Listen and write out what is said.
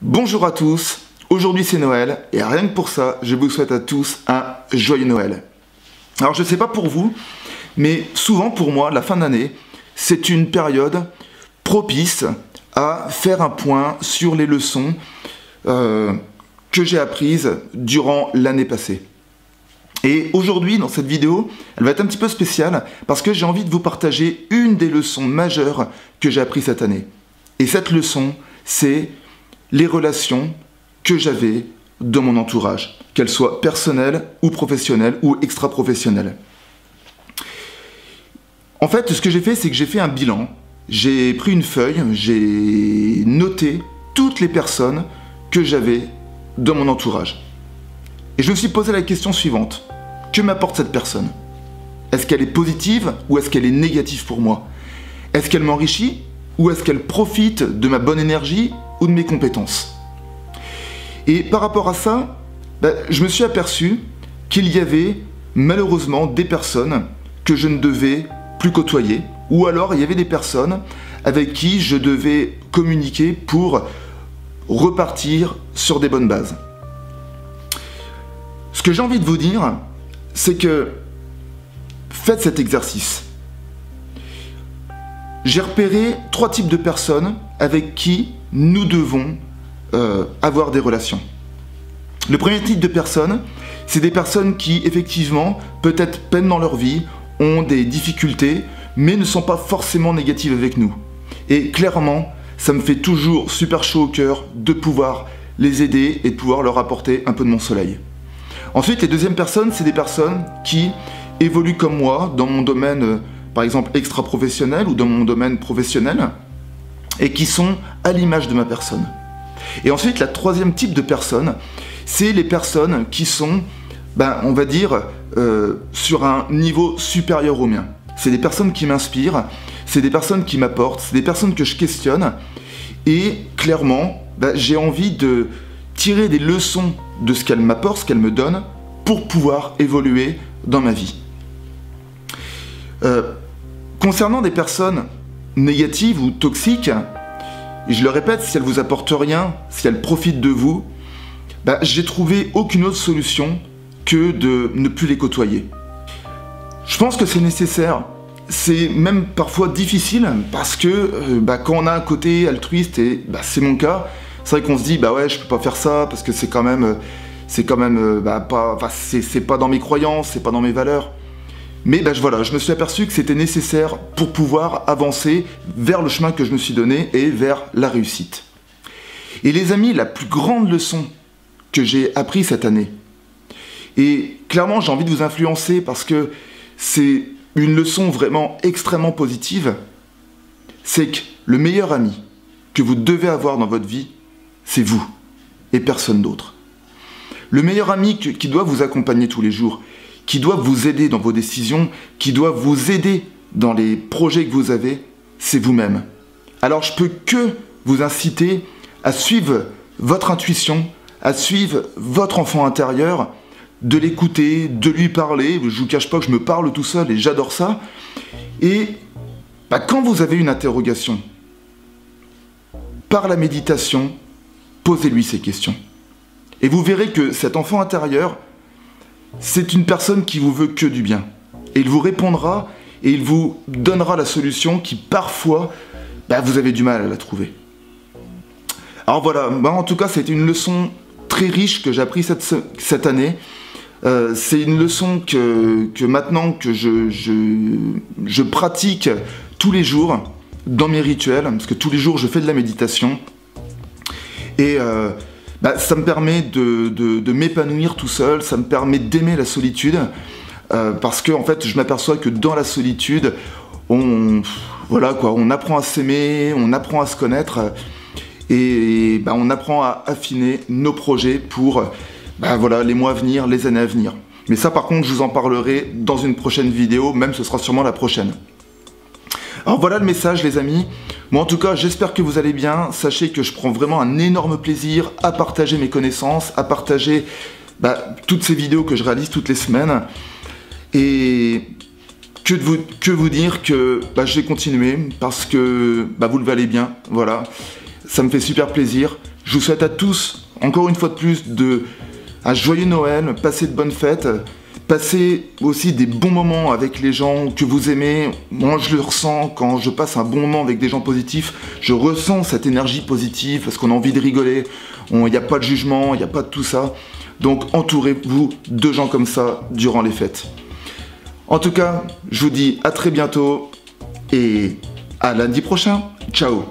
Bonjour à tous, aujourd'hui c'est Noël et rien que pour ça, je vous souhaite à tous un joyeux Noël. Alors je sais pas pour vous, mais souvent pour moi, la fin d'année, c'est une période propice à faire un point sur les leçons que j'ai apprises durant l'année passée. Et aujourd'hui, dans cette vidéo, elle va être un petit peu spéciale parce que j'ai envie de vous partager une des leçons majeures que j'ai apprises cette année. Et cette leçon, c'est les relations que j'avais dans mon entourage, qu'elles soient personnelles ou professionnelles ou extra-professionnelles. En fait, ce que j'ai fait, c'est que j'ai fait un bilan. J'ai pris une feuille, j'ai noté toutes les personnes que j'avais dans mon entourage. Et je me suis posé la question suivante. Que m'apporte cette personne? Est-ce qu'elle est positive ou est-ce qu'elle est négative pour moi? Est-ce qu'elle m'enrichit ou est-ce qu'elle profite de ma bonne énergie ou de mes compétences? Et par rapport à ça, je me suis aperçu qu'il y avait malheureusement des personnes que je ne devais plus côtoyer, ou alors il y avait des personnes avec qui je devais communiquer pour repartir sur des bonnes bases. Ce que j'ai envie de vous dire, c'est que faites cet exercice. J'ai repéré 3 types de personnes avec qui nous devons avoir des relations. Le premier type de personnes, c'est des personnes qui, effectivement, peut-être peinent dans leur vie, ont des difficultés, mais ne sont pas forcément négatives avec nous. Et clairement, ça me fait toujours super chaud au cœur de pouvoir les aider et de pouvoir leur apporter un peu de mon soleil. Ensuite, les deuxièmes personnes, c'est des personnes qui évoluent comme moi dans mon domaine, par exemple, extra-professionnel ou dans mon domaine professionnel, et qui sont à l'image de ma personne. Et ensuite, la troisième type de personnes, c'est les personnes qui sont, on va dire, sur un niveau supérieur au mien. C'est des personnes qui m'inspirent, c'est des personnes qui m'apportent, c'est des personnes que je questionne, et clairement, j'ai envie de tirer des leçons de ce qu'elle m'apporte, ce qu'elle me donne, pour pouvoir évoluer dans ma vie. Concernant des personnes négatives ou toxiques, et je le répète, si elles vous apportent rien, si elles profitent de vous, j'ai trouvé aucune autre solution que de ne plus les côtoyer. Je pense que c'est nécessaire, c'est même parfois difficile, parce que quand on a un côté altruiste, et c'est mon cas, c'est vrai qu'on se dit, ouais, je peux pas faire ça, parce que c'est quand même pas dans mes croyances, c'est pas dans mes valeurs. Mais voilà, je me suis aperçu que c'était nécessaire pour pouvoir avancer vers le chemin que je me suis donné et vers la réussite. Et les amis, la plus grande leçon que j'ai apprise cette année, et clairement j'ai envie de vous influencer parce que c'est une leçon vraiment extrêmement positive, c'est que le meilleur ami que vous devez avoir dans votre vie, c'est vous et personne d'autre. Le meilleur ami qui doit vous accompagner tous les jours, qui doit vous aider dans vos décisions, qui doit vous aider dans les projets que vous avez, c'est vous-même. Alors je peux que vous inciter à suivre votre intuition, à suivre votre enfant intérieur, de l'écouter, de lui parler. Je ne vous cache pas que je me parle tout seul et j'adore ça. Et quand vous avez une interrogation, par la méditation, posez-lui ces questions. Et vous verrez que cet enfant intérieur, c'est une personne qui vous veut que du bien. Et il vous répondra et il vous donnera la solution qui parfois, vous avez du mal à la trouver. Alors voilà, en tout cas, c'est une leçon très riche que j'ai appris cette année. C'est une leçon que maintenant que je pratique tous les jours dans mes rituels, parce que tous les jours je fais de la méditation. Et ça me permet de m'épanouir tout seul, ça me permet d'aimer la solitude, parce que en fait, je m'aperçois que dans la solitude, on apprend à s'aimer, on apprend à se connaître, et on apprend à affiner nos projets pour les mois à venir, les années à venir. Mais ça, par contre, je vous en parlerai dans une prochaine vidéo, même ce sera sûrement la prochaine. Alors voilà le message, les amis. Moi, en tout cas, j'espère que vous allez bien. Sachez que je prends vraiment un énorme plaisir à partager mes connaissances, à partager toutes ces vidéos que je réalise toutes les semaines. Et que vous dire que je vais continuer parce que vous le valez bien. Voilà, ça me fait super plaisir Je vous souhaite à tous, encore une fois de plus, un joyeux Noël, passez de bonnes fêtes, passez aussi des bons moments avec les gens que vous aimez. Moi, je le ressens quand je passe un bon moment avec des gens positifs. Je ressens cette énergie positive parce qu'on a envie de rigoler. Il n'y a pas de jugement, il n'y a pas de tout ça. Donc, entourez-vous de gens comme ça durant les fêtes. En tout cas, je vous dis à très bientôt et à lundi prochain. Ciao!